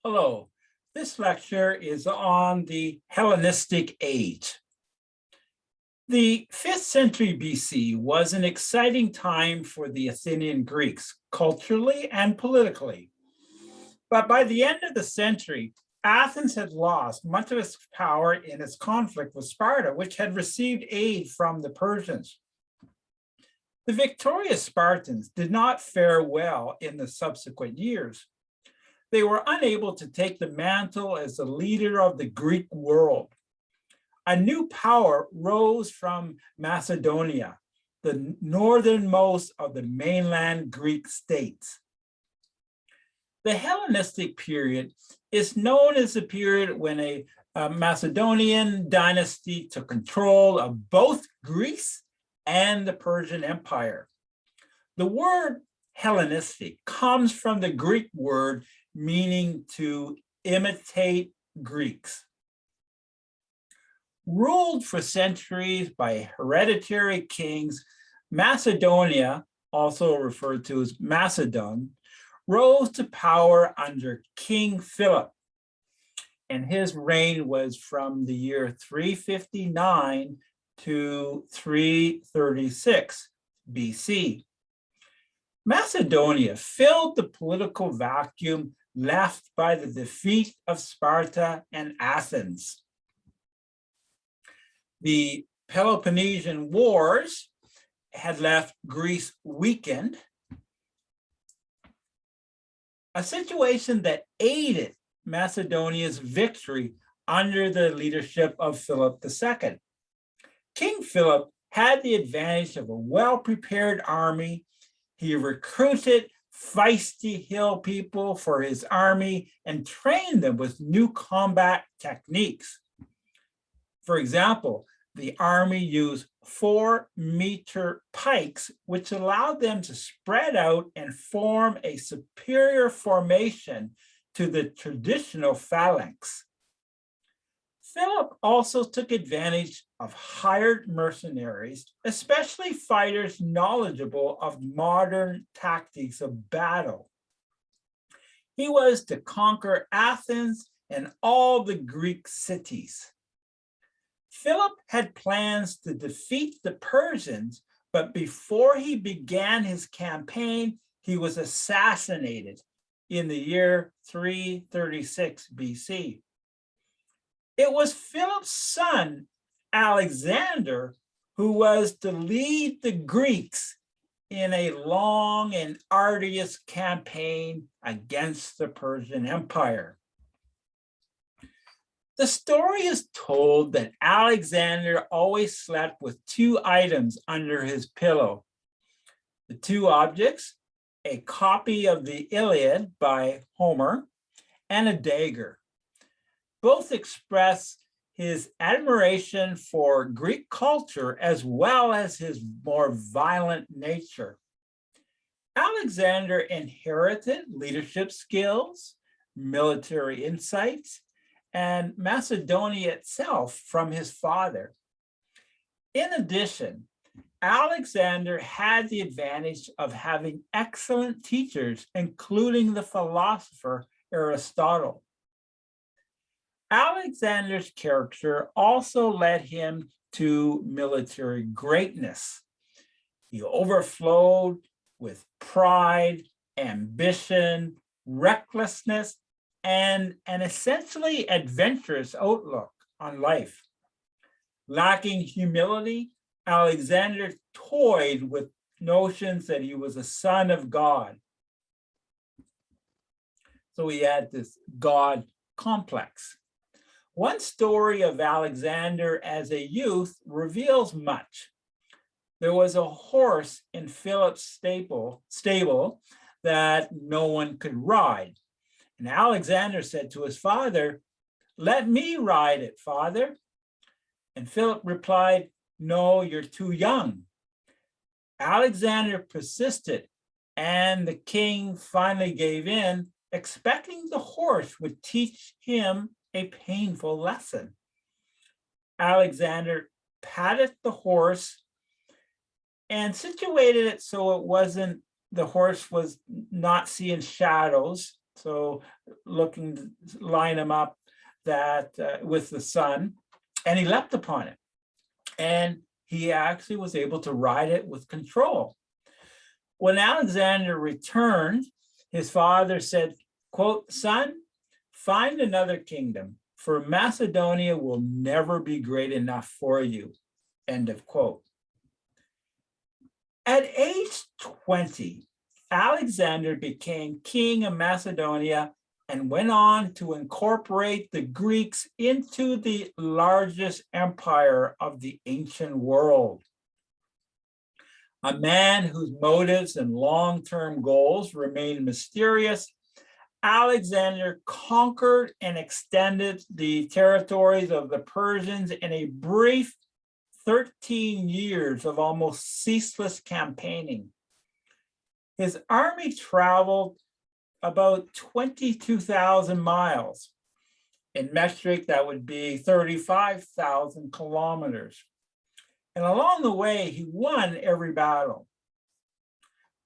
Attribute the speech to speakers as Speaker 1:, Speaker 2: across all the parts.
Speaker 1: Hello, this lecture is on the Hellenistic Age. The 5th century BC was an exciting time for the Athenian Greeks, culturally and politically. But by the end of the century, Athens had lost much of its power in its conflict with Sparta, which had received aid from the Persians. The victorious Spartans did not fare well in the subsequent years. They were unable to take the mantle as the leader of the Greek world. A new power rose from Macedonia, the northernmost of the mainland Greek states. The Hellenistic period is known as the period when a Macedonian dynasty took control of both Greece and the Persian Empire. The word Hellenistic comes from the Greek word meaning to imitate Greeks. Ruled for centuries by hereditary kings, Macedonia, also referred to as Macedon, rose to power under King Philip, and his reign was from the year 359 to 336 BC. Macedonia filled the political vacuum left by the defeat of Sparta and Athens. The Peloponnesian Wars had left Greece weakened, a situation that aided Macedonia's victory under the leadership of Philip II. King Philip had the advantage of a well-prepared army. He recruited feisty hill people for his army and trained them with new combat techniques. For example, the army used 4-meter pikes, which allowed them to spread out and form a superior formation to the traditional phalanx. Philip also took advantage of hired mercenaries, especially fighters knowledgeable of modern tactics of battle. He was to conquer Athens and all the Greek cities. Philip had plans to defeat the Persians, but before he began his campaign, he was assassinated in the year 336 BC. It was Philip's son, Alexander, who was to lead the Greeks in a long and arduous campaign against the Persian Empire. The story is told that Alexander always slept with 2 items under his pillow. The 2 objects, a copy of the Iliad by Homer and a dagger. Both express his admiration for Greek culture as well as his more violent nature. Alexander inherited leadership skills, military insights, and Macedonia itself from his father. In addition, Alexander had the advantage of having excellent teachers, including the philosopher Aristotle. Alexander's character also led him to military greatness. He overflowed with pride, ambition, recklessness, and an essentially adventurous outlook on life. Lacking humility, Alexander toyed with notions that he was a son of God. So he had this God complex. One story of Alexander as a youth reveals much. There was a horse in Philip's stable that no one could ride. And Alexander said to his father, "Let me ride it, father." And Philip replied, "No, you're too young." Alexander persisted, and the king finally gave in, expecting the horse would teach him a painful lesson. Alexander patted the horse and situated it so the horse was not seeing shadows, So looking, line him up that with the sun, and he leapt upon it. And he actually was able to ride it with control. When Alexander returned, his father said, quote, "Son, find another kingdom, for Macedonia will never be great enough for you," end of quote. At age 20, Alexander became king of Macedonia and went on to incorporate the Greeks into the largest empire of the ancient world. A man whose motives and long-term goals remained mysterious, Alexander conquered and extended the territories of the Persians in a brief 13 years of almost ceaseless campaigning. His army traveled about 22,000 miles. In metric, that would be 35,000 kilometers. And along the way, he won every battle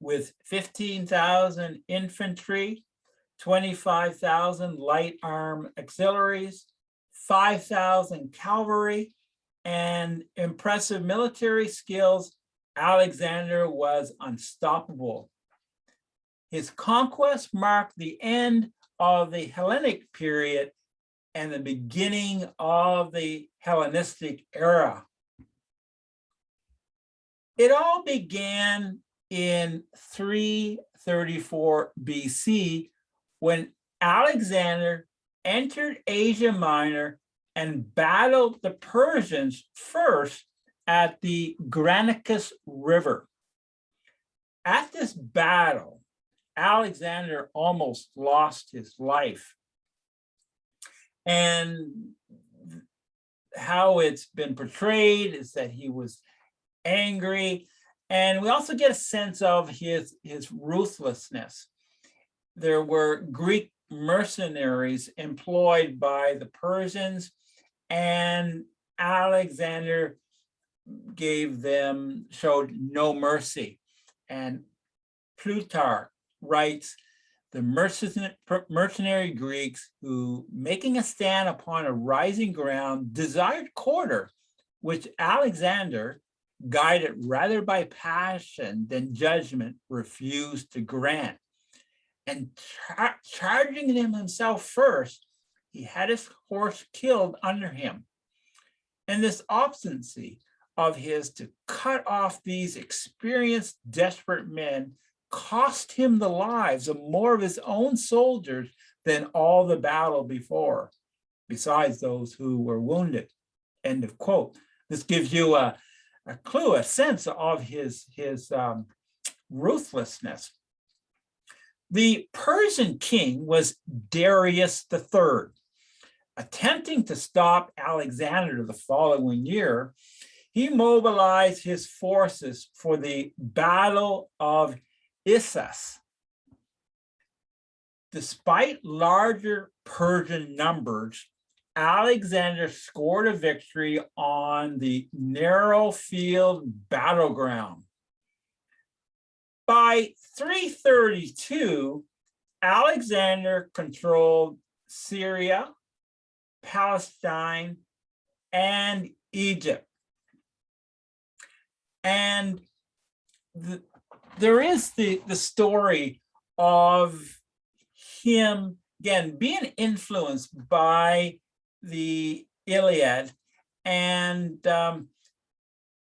Speaker 1: with 15,000 infantry, 25,000 light arm auxiliaries, 5,000 cavalry, and impressive military skills. Alexander was unstoppable. His conquest marked the end of the Hellenic period and the beginning of the Hellenistic era. It all began in 334 BC when Alexander entered Asia Minor and battled the Persians first at the Granicus River. At this battle, Alexander almost lost his life. And how it's been portrayed is that he was angry. And we also get a sense of his ruthlessness. There were Greek mercenaries employed by the Persians, and Alexander showed no mercy. And Plutarch writes, the mercenary Greeks who, making a stand upon a rising ground, desired quarter, which Alexander, guided rather by passion than judgment, refused to grant. And charging him himself first, he had his horse killed under him. And this obstinacy of his to cut off these experienced, desperate men cost him the lives of more of his own soldiers than all the battle before, besides those who were wounded, end of quote. This gives you a clue, a sense of his ruthlessness. The Persian king was Darius III. Attempting to stop Alexander the following year, he mobilized his forces for the Battle of Issus. Despite larger Persian numbers, Alexander scored a victory on the narrow field battleground. By 332, Alexander controlled Syria, Palestine, and Egypt. And there is the story of him, again, being influenced by the Iliad. And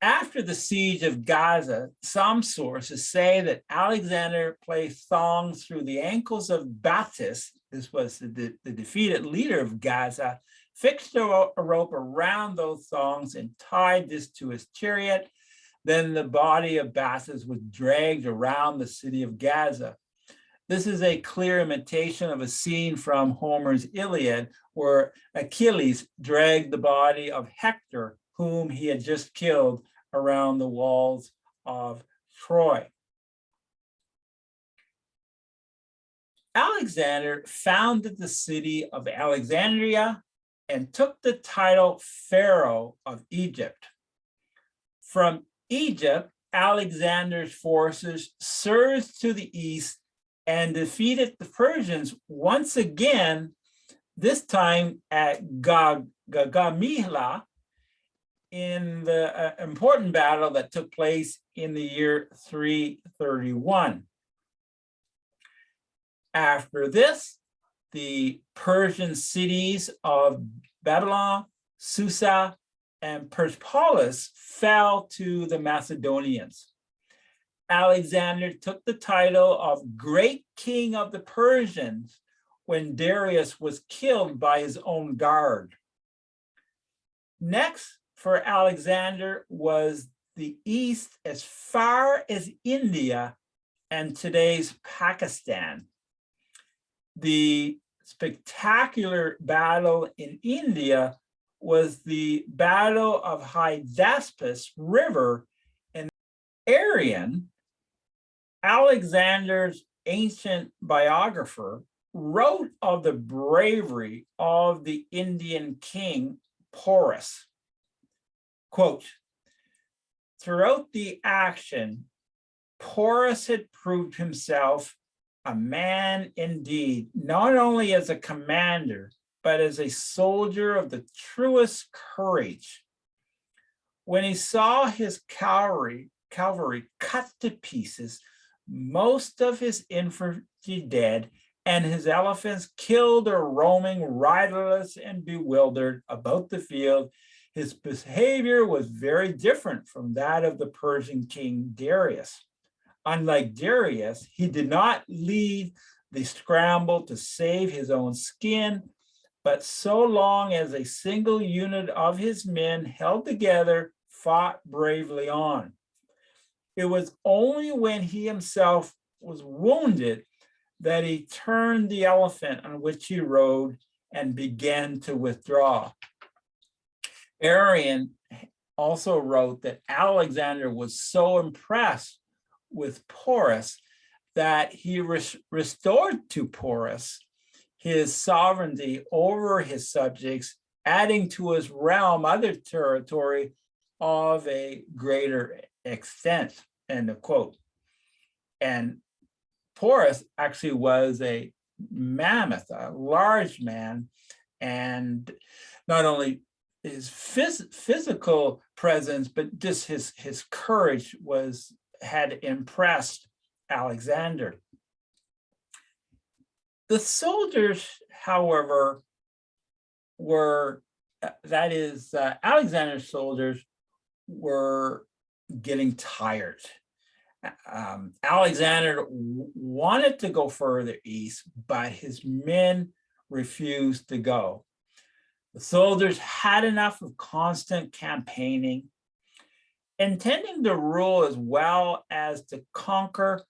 Speaker 1: after the siege of Gaza, some sources say that Alexander placed thongs through the ankles of Bacchus, this was the defeated leader of Gaza, fixed a rope around those thongs and tied this to his chariot. Then the body of Bacchus was dragged around the city of Gaza. This is a clear imitation of a scene from Homer's Iliad, where Achilles dragged the body of Hector, whom he had just killed, around the walls of Troy. Alexander founded the city of Alexandria and took the title Pharaoh of Egypt. From Egypt, Alexander's forces surged to the east and defeated the Persians once again, this time at Gaugemela, in the important battle that took place in the year 331. After this, the Persian cities of Babylon, Susa, and Persepolis fell to the Macedonians. Alexander took the title of Great King of the Persians when Darius was killed by his own guard. Next for Alexander was the east as far as India and today's Pakistan. The spectacular battle in India was the Battle of Hydaspes River, and Arian, Alexander's ancient biographer, wrote of the bravery of the Indian king Porus. Quote, throughout the action, Porus had proved himself a man indeed, not only as a commander, but as a soldier of the truest courage. When he saw his cavalry cut to pieces, most of his infantry dead, and his elephants killed or roaming riderless and bewildered about the field, his behavior was very different from that of the Persian king Darius. Unlike Darius, he did not lead the scramble to save his own skin, but so long as a single unit of his men held together, fought bravely on. It was only when he himself was wounded that he turned the elephant on which he rode and began to withdraw. Arian also wrote that Alexander was so impressed with Porus that he restored to Porus his sovereignty over his subjects, adding to his realm other territory of a greater extent, end of quote. And Porus actually was a mammoth, a large man, and not only his physical presence, but just his courage had impressed Alexander. The soldiers, however, Alexander's soldiers were getting tired. Alexander wanted to go further east, but his men refused to go. The soldiers had enough of constant campaigning. Intending to rule as well as to conquer,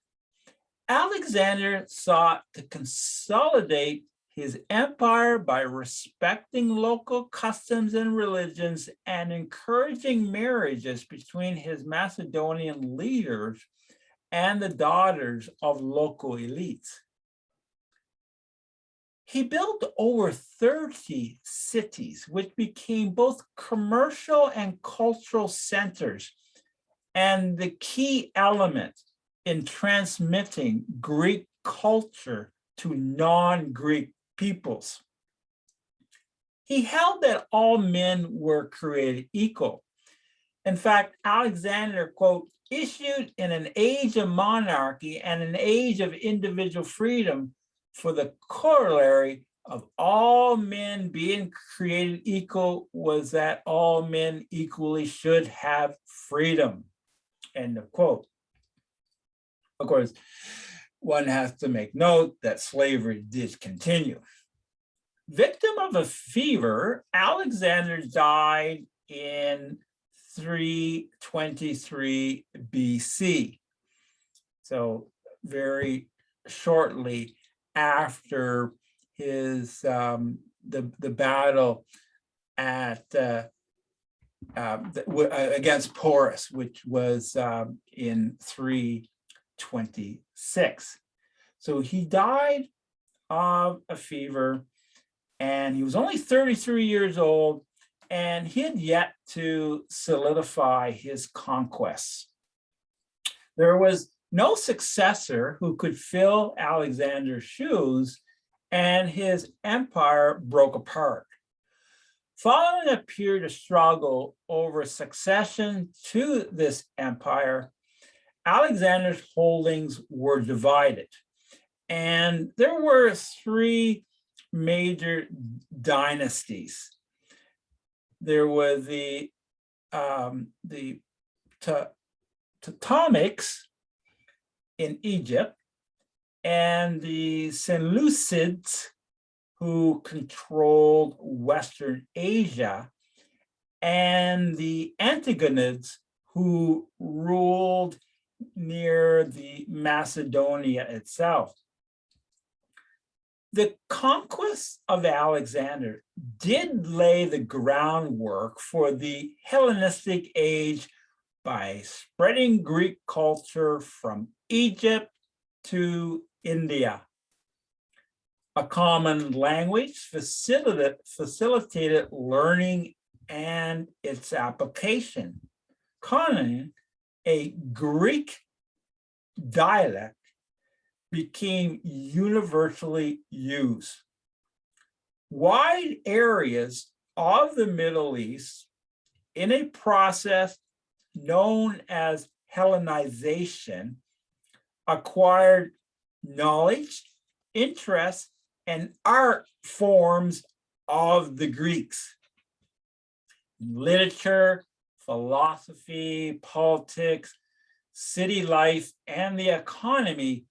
Speaker 1: Alexander sought to consolidate his empire by respecting local customs and religions and encouraging marriages between his Macedonian leaders and the daughters of local elites. He built over 30 cities, which became both commercial and cultural centers, and the key element in transmitting Greek culture to non-Greek peoples. He held that all men were created equal. In fact, Alexander, quote, issued in an age of monarchy and an age of individual freedom for the corollary of all men being created equal was that all men equally should have freedom, end of quote. Of course, one has to make note that slavery did continue. Victim of a fever, Alexander died in 323 BC. So very shortly after his the battle at against Porus, which was in 326. So he died of a fever, and he was only 33 years old, and he had yet to solidify his conquests. There was no successor who could fill Alexander's shoes, and his empire broke apart. Following a period of struggle over succession to this empire, Alexander's holdings were divided, and there were three major dynasties. There was the Ptolemies in Egypt, and the Seleucids, who controlled Western Asia, and the Antagonids, who ruled near the Macedonia itself. The conquests of Alexander did lay the groundwork for the Hellenistic Age by spreading Greek culture from Egypt to India. A common language facilitated learning and its application. Koine, a Greek dialect, became universally used. Wide areas of the Middle East, in a process known as Hellenization, acquired knowledge, interest, and art forms of the Greeks. Literature, philosophy, politics, city life, and the economy,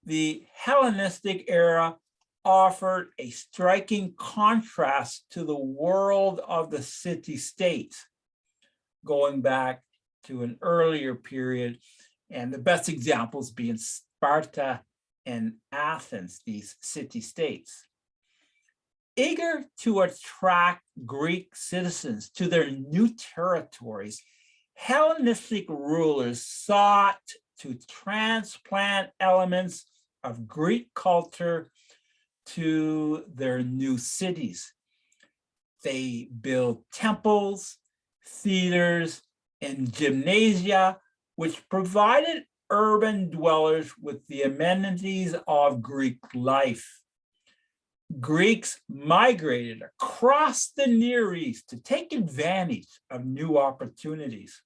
Speaker 1: the Hellenistic era offered a striking contrast to the world of the city-states, going back to an earlier period, and the best examples being Sparta and Athens, these city-states. Eager to attract Greek citizens to their new territories, Hellenistic rulers sought to transplant elements of Greek culture to their new cities. They built temples, theaters, and gymnasia, which provided urban dwellers with the amenities of Greek life. Greeks migrated across the Near East to take advantage of new opportunities.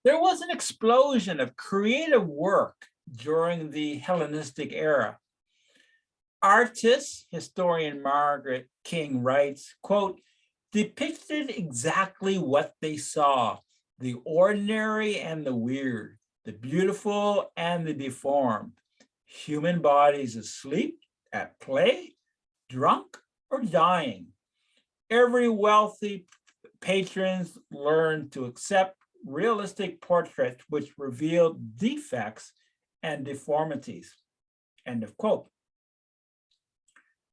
Speaker 1: There was an explosion of creative work during the Hellenistic era. Artist, historian Margaret King writes, quote, depicted exactly what they saw, the ordinary and the weird, the beautiful and the deformed, human bodies asleep, at play, drunk, or dying. Every wealthy patrons learned to accept realistic portraits which revealed defects and deformities. End of quote.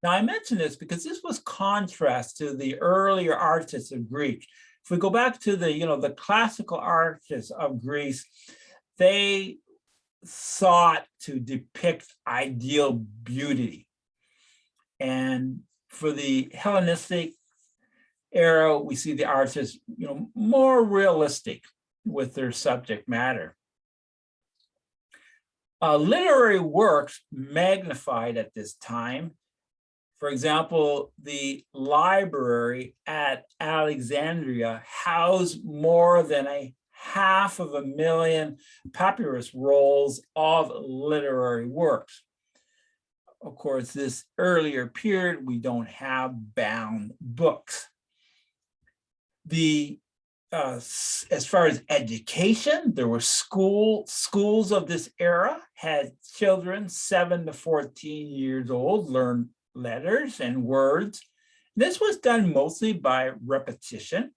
Speaker 1: Now, I mention this because this was contrast to the earlier artists of Greece. If we go back to the classical artists of Greece, they sought to depict ideal beauty. And for the Hellenistic era, we see the artists, more realistic with their subject matter. Literary works magnified at this time. For example, the library at Alexandria housed more than 500,000 papyrus rolls of literary works. Of course, this earlier period, we don't have bound books. As far as education, there were schools of this era had children 7 to 14 years old learn letters and words. This was done mostly by repetition.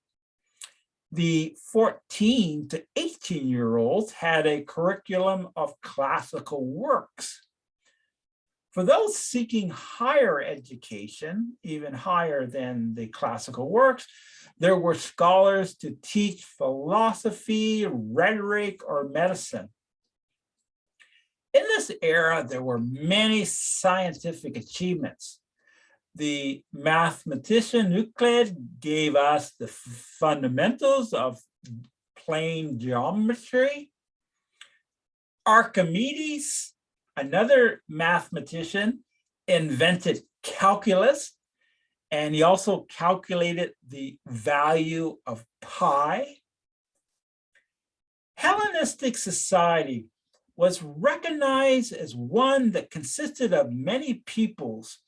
Speaker 1: The 14 to 18-year-olds had a curriculum of classical works. For those seeking higher education, even higher than the classical works, there were scholars to teach philosophy, rhetoric, or medicine. In this era, there were many scientific achievements. The mathematician Euclid gave us the fundamentals of plane geometry. Archimedes, another mathematician, invented calculus, and he also calculated the value of pi. Hellenistic society was recognized as one that consisted of many peoples,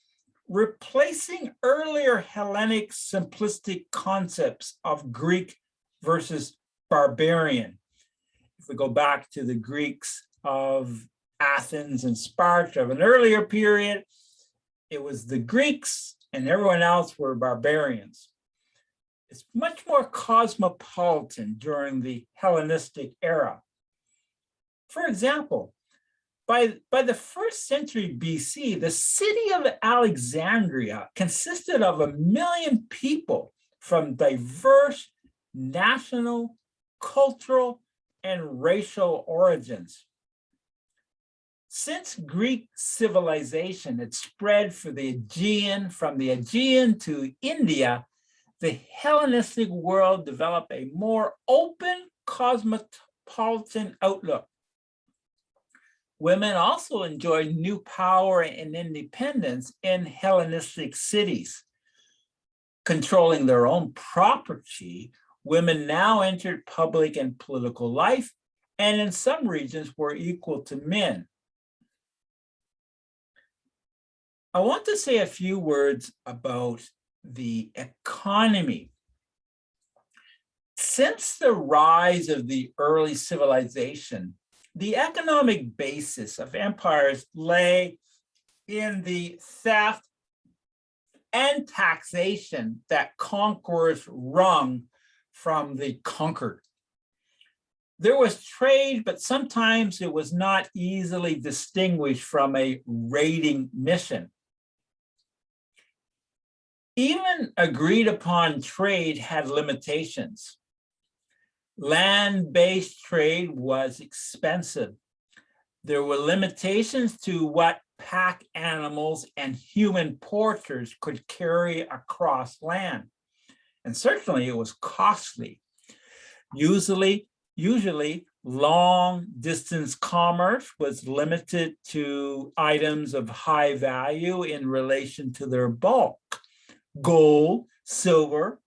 Speaker 1: replacing earlier Hellenic simplistic concepts of Greek versus barbarian. If we go back to the Greeks of Athens and Sparta of an earlier period, it was the Greeks and everyone else were barbarians. It's much more cosmopolitan during the Hellenistic era. For example, by the 1st century BC, the city of Alexandria consisted of 1 million people from diverse national, cultural, and racial origins. Since Greek civilization had spread from the Aegean to India, the Hellenistic world developed a more open cosmopolitan outlook. Women also enjoyed new power and independence in Hellenistic cities. Controlling their own property, women now entered public and political life, and in some regions were equal to men. I want to say a few words about the economy. Since the rise of the early civilization, the economic basis of empires lay in the theft and taxation that conquerors wrung from the conquered. There was trade, but sometimes it was not easily distinguished from a raiding mission. Even agreed upon trade had limitations. Land-based trade was expensive. There were limitations to what pack animals and human porters could carry across land. And certainly it was costly. Usually long distance commerce was limited to items of high value in relation to their bulk. Gold, silver,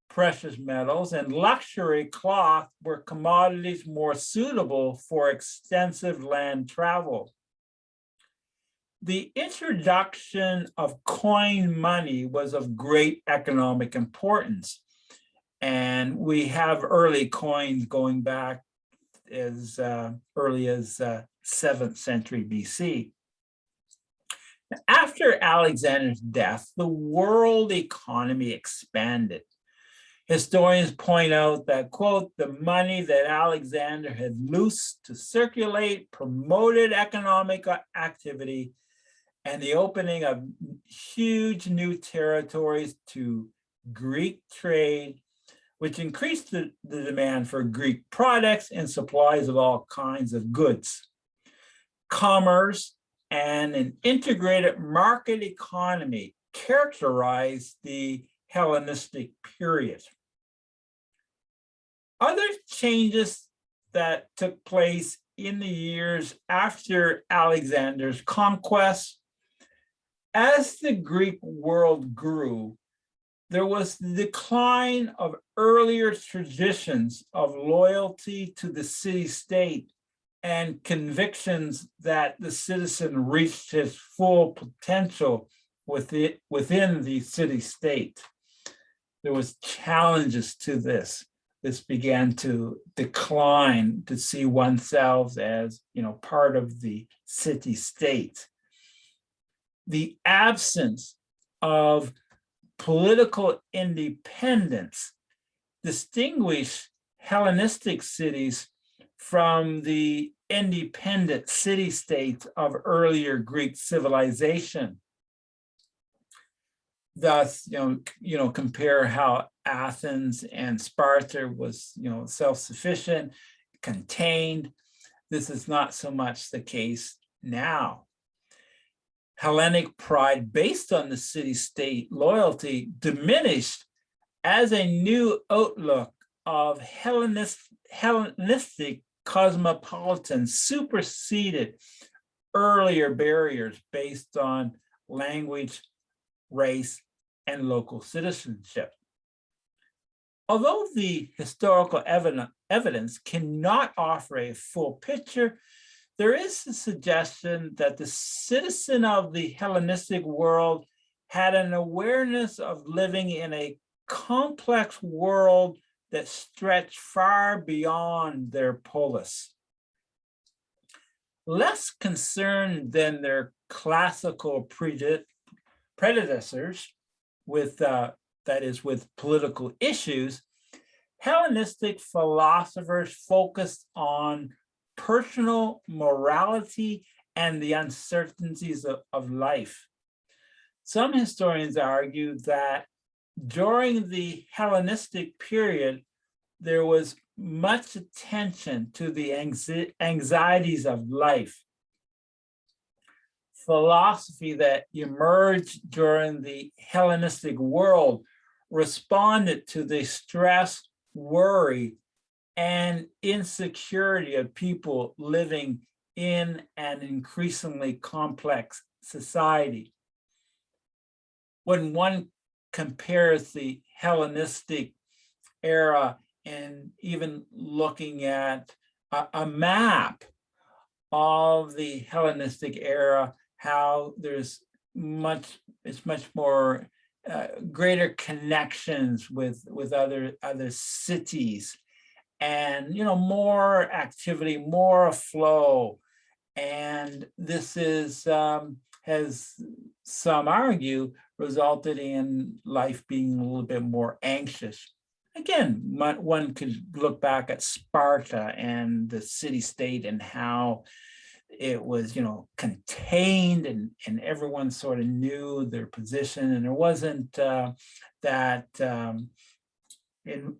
Speaker 1: precious metals, and luxury cloth were commodities more suitable for extensive land travel. The introduction of coin money was of great economic importance. And we have early coins going back as early as 7th century BC. After Alexander's death, the world economy expanded. Historians point out that, quote, the money that Alexander had loosed to circulate promoted economic activity and the opening of huge new territories to Greek trade, which increased the demand for Greek products and supplies of all kinds of goods. Commerce and an integrated market economy characterized the Hellenistic period. Other changes that took place in the years after Alexander's conquest, as the Greek world grew, there was the decline of earlier traditions of loyalty to the city-state and convictions that the citizen reached his full potential within the city-state. There was challenges to this. This began to decline, to see oneself as, part of the city-state. The absence of political independence distinguished Hellenistic cities from the independent city-states of earlier Greek civilization. Thus, compare how Athens and Sparta was, self-sufficient, contained. This is not so much the case now. Hellenic pride based on the city-state loyalty diminished as a new outlook of Hellenistic cosmopolitan superseded earlier barriers based on language, race, and local citizenship. Although the historical evidence cannot offer a full picture, there is a suggestion that the citizen of the Hellenistic world had an awareness of living in a complex world that stretched far beyond their polis. Less concerned than their classical predecessors with, that is, with political issues, Hellenistic philosophers focused on personal morality and the uncertainties of life. Some historians argue that during the Hellenistic period, there was much attention to the anxieties of life. Philosophy that emerged during the Hellenistic world responded to the stress, worry, and insecurity of people living in an increasingly complex society. When one compares the Hellenistic era and even looking at a map of the Hellenistic era, how there's much more greater connections with other cities, and more activity, more flow, and this is has, some argue, resulted in life being a little bit more anxious. Again, one could look back at Sparta and the city-state and how it was, contained, and everyone sort of knew their position, and there wasn't that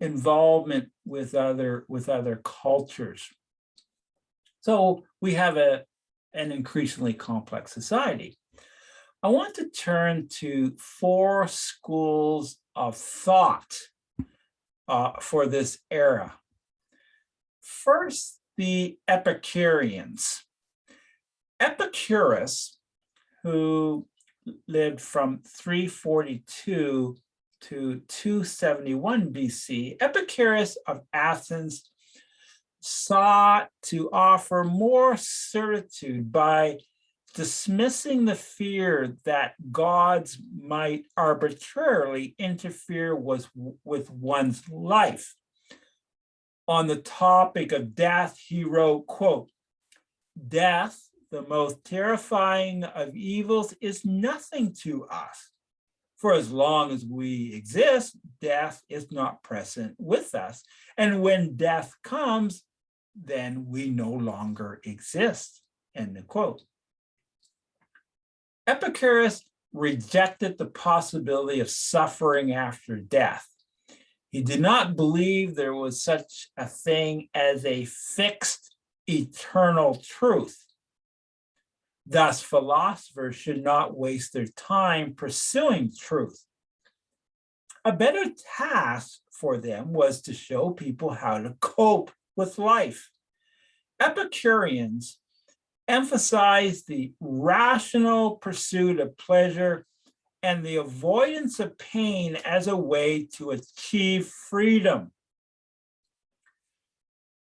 Speaker 1: involvement with other cultures. So we have an increasingly complex society. I want to turn to 4 schools of thought for this era. First, the Epicureans. Epicurus, who lived from 342 to 271 BC, Epicurus of Athens sought to offer more certitude by dismissing the fear that gods might arbitrarily interfere with one's life. On the topic of death, he wrote, quote, "Death, the most terrifying of evils, is nothing to us. For as long as we exist, death is not present with us. And when death comes, then we no longer exist," end quote. Epicurus rejected the possibility of suffering after death. He did not believe there was such a thing as a fixed eternal truth. Thus, philosophers should not waste their time pursuing truth. A better task for them was to show people how to cope with life. Epicureans emphasized the rational pursuit of pleasure and the avoidance of pain as a way to achieve freedom.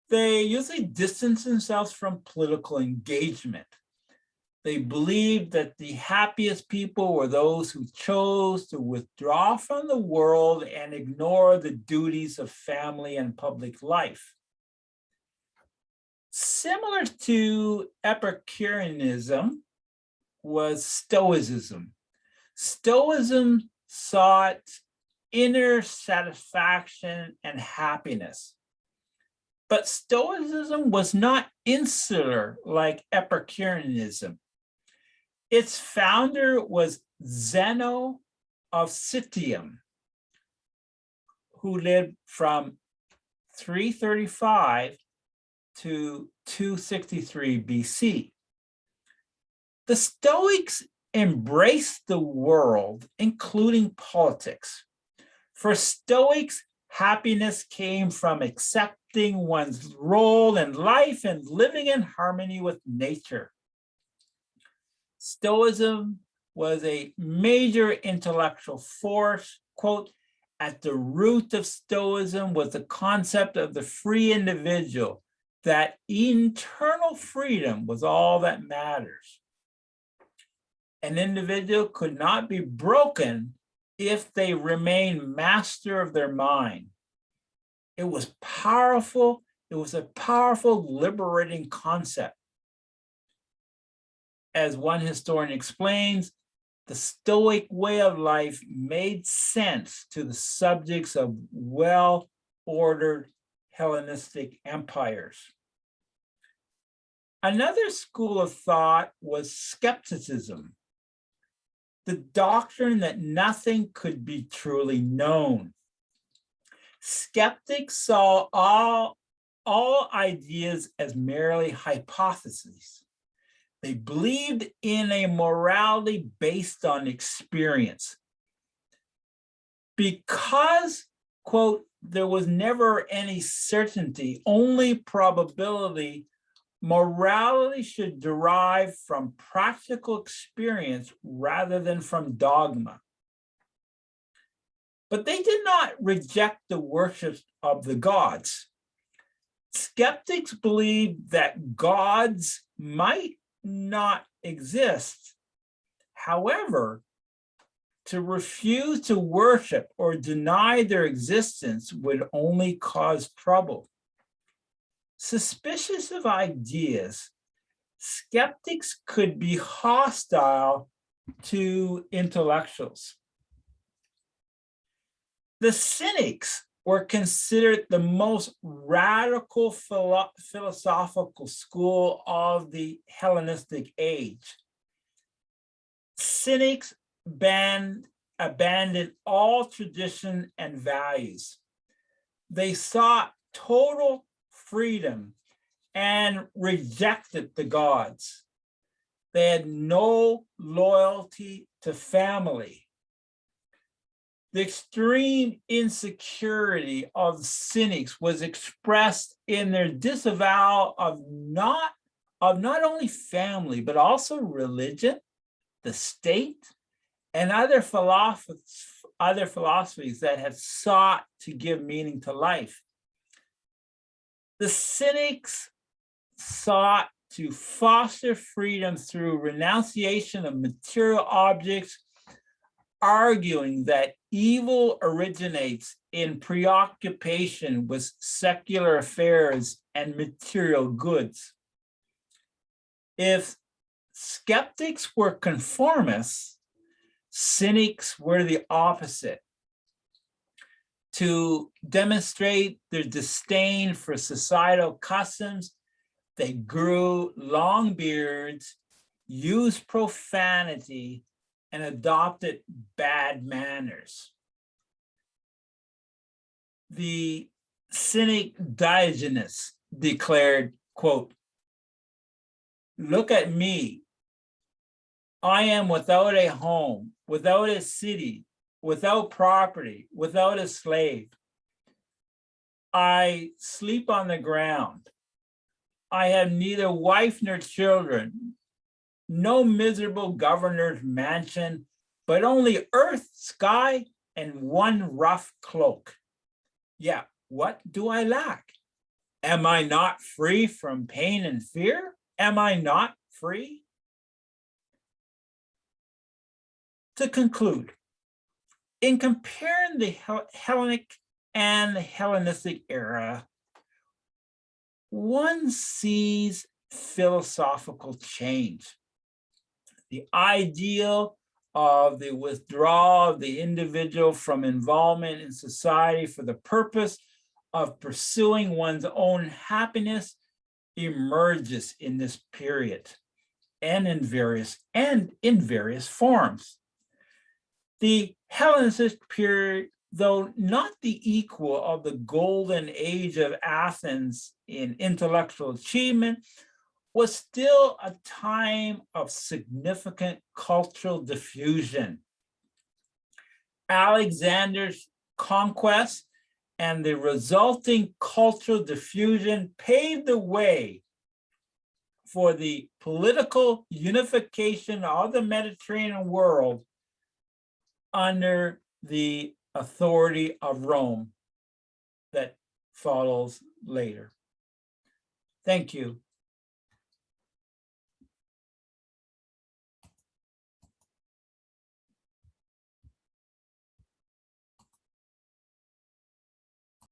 Speaker 1: They usually distanced themselves from political engagement. They believed that the happiest people were those who chose to withdraw from the world and ignore the duties of family and public life. Similar to Epicureanism was Stoicism. Stoicism sought inner satisfaction and happiness. But Stoicism was not insular like Epicureanism. Its founder was Zeno of Citium, who lived from 335 to 263 BC. The Stoics embraced the world, including politics. For Stoics, happiness came from accepting accepting one's role in life and living in harmony with nature. Stoicism was a major intellectual force. Quote, at the root of Stoicism was the concept of the free individual, that internal freedom was all that matters. An individual could not be broken if they remain master of their mind. It was powerful. It was a powerful, liberating concept. As one historian explains, the Stoic way of life made sense to the subjects of well-ordered Hellenistic empires. Another school of thought was skepticism, the doctrine that nothing could be truly known. Skeptics saw all ideas as merely hypotheses. They believed in a morality based on experience. Because, quote, there was never any certainty, only probability, morality should derive from practical experience rather than from dogma. But they did not reject the worship of the gods. Skeptics believed that gods might not exist. However, to refuse to worship or deny their existence would only cause trouble. Suspicious of ideas, skeptics could be hostile to intellectuals. The Cynics were considered the most radical philosophical school of the Hellenistic Age. Cynics abandoned all tradition and values. They sought total freedom and rejected the gods. They had no loyalty to family. The extreme insecurity of Cynics was expressed in their disavowal of not only family, but also religion, the state, and other philosophies that had sought to give meaning to life. The Cynics sought to foster freedom through renunciation of material objects, arguing that evil originates in preoccupation with secular affairs and material goods. If skeptics were conformists, Cynics were the opposite. To demonstrate their disdain for societal customs, they grew long beards, used profanity, and adopted bad manners. The Cynic Diogenes declared, quote, "Look at me. I am without a home, without a city, without property, without a slave. I sleep on the ground. I have neither wife nor children, no miserable governor's mansion, but only earth, sky, and one rough cloak. Yeah, what do I lack? Am I not free from pain and fear? Am I not free?" To conclude, in comparing the Hellenic and the Hellenistic era, one sees philosophical change. The ideal of the withdrawal of the individual from involvement in society for the purpose of pursuing one's own happiness emerges in this period and in various forms. The Hellenistic period, though not the equal of the golden age of Athens in intellectual achievement, was still a time of significant cultural diffusion. Alexander's conquests and the resulting cultural diffusion paved the way for the political unification of the Mediterranean world under the authority of Rome that follows later. Thank you.